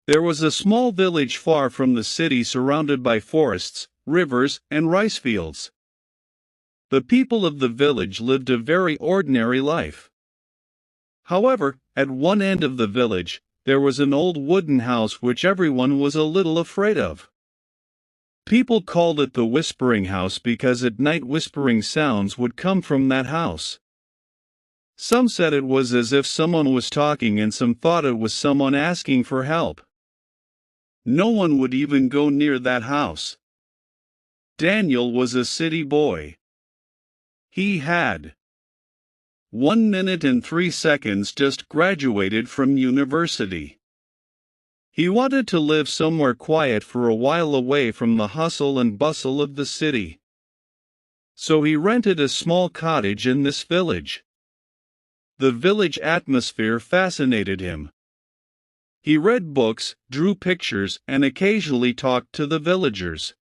There was a small village far from the city surrounded by forests, rivers, and rice fields. The people of the village lived a very ordinary life. However, at one end of the village, there was an old wooden house which everyone was a little afraid of. People called it the Whispering House because at night whispering sounds would come from that house. Some said it was as if someone was talking, and some thought it was someone asking for help. No one would even go near that house. Daniel was a city boy. He had 1 minute and 3 seconds just graduated from university. He wanted to live somewhere quiet for a while away from the hustle and bustle of the city. So he rented a small cottage in this village. The village atmosphere fascinated him. He read books, drew pictures, and occasionally talked to the villagers.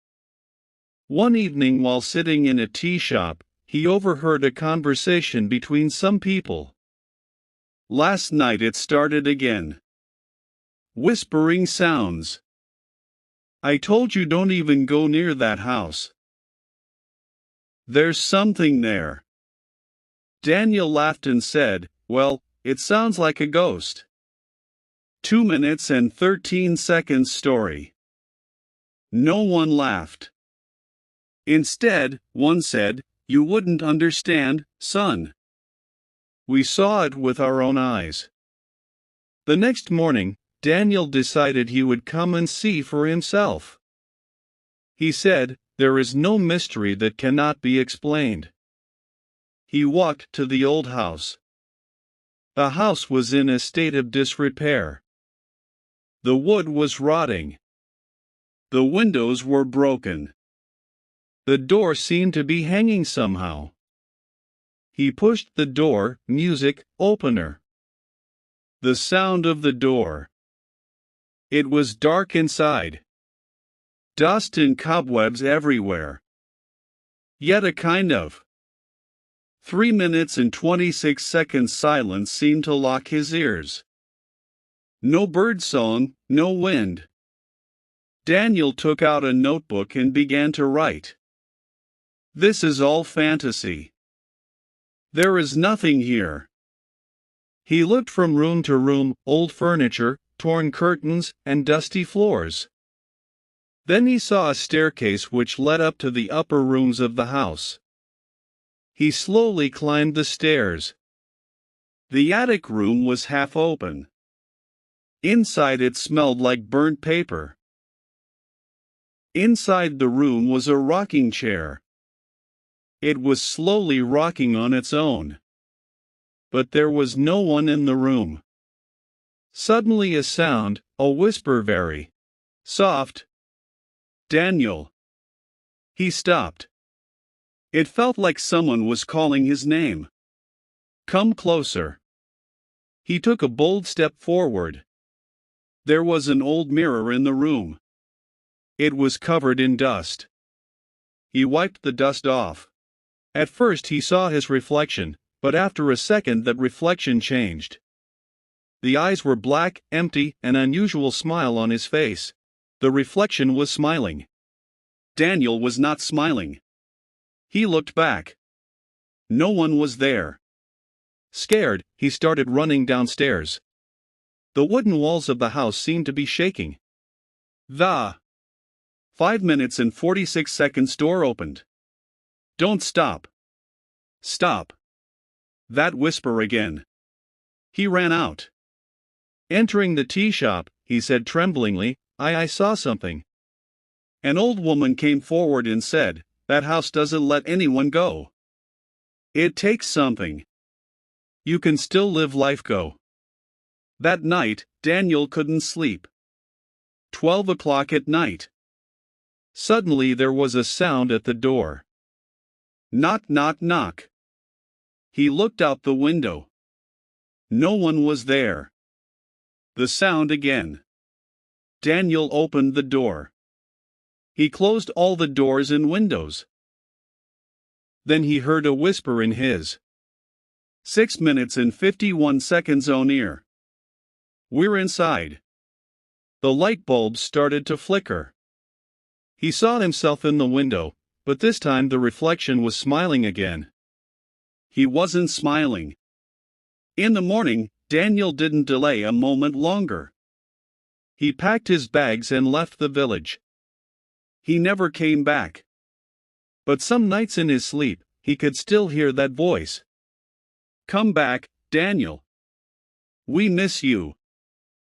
One evening while sitting in a tea shop, he overheard a conversation between some people. Last night it started again. Whispering sounds. I told you don't even go near that house. There's something there. Daniel laughed and said, "Well, it sounds like a ghost." 2 minutes and 13 seconds story. No one laughed. Instead, one said, "You wouldn't understand, son. We saw it with our own eyes." The next morning, Daniel decided he would come and see for himself. He said, "There is no mystery that cannot be explained." He walked to the old house. The house was in a state of disrepair. The wood was rotting. The windows were broken. The door seemed to be hanging somehow. He pushed the door, music, opener. The sound of the door. It was dark inside. Dust and cobwebs everywhere. Yet a kind of 3 minutes and 26 seconds silence seemed to lock his ears. No bird song, no wind. Daniel took out a notebook and began to write. This is all fantasy. There is nothing here. He looked from room to room, old furniture, torn curtains, and dusty floors. Then he saw a staircase which led up to the upper rooms of the house. He slowly climbed the stairs. The attic room was half open. Inside it smelled like burnt paper. Inside the room was a rocking chair. It was slowly rocking on its own. But there was no one in the room. Suddenly a sound, a whisper, very soft. "Daniel." He stopped. It felt like someone was calling his name. "Come closer." He took a bold step forward. There was an old mirror in the room. It was covered in dust. He wiped the dust off. At first he saw his reflection, but after a second that reflection changed. The eyes were black, empty, an unusual smile on his face. The reflection was smiling. Daniel was not smiling. He looked back. No one was there. Scared, he started running downstairs. The wooden walls of the house seemed to be shaking. The 5 minutes and 46 seconds door opened. "Don't stop." "Stop." That whisper again. He ran out. Entering the tea shop, he said tremblingly, I saw something." An old woman came forward and said, "That house doesn't let anyone go. It takes something. You can still live life go." That night, Daniel couldn't sleep. 12 o'clock at night. Suddenly there was a sound at the door. Knock, knock, knock. He looked out the window. No one was there. The sound again. Daniel opened the door. He closed all the doors and windows. Then he heard a whisper in his 6 minutes and 51 seconds own ear. "We're inside." The light bulbs started to flicker. He saw himself in the window, but this time the reflection was smiling again. He wasn't smiling. In the morning, Daniel didn't delay a moment longer. He packed his bags and left the village. He never came back. But some nights in his sleep, he could still hear that voice. "Come back, Daniel. We miss you."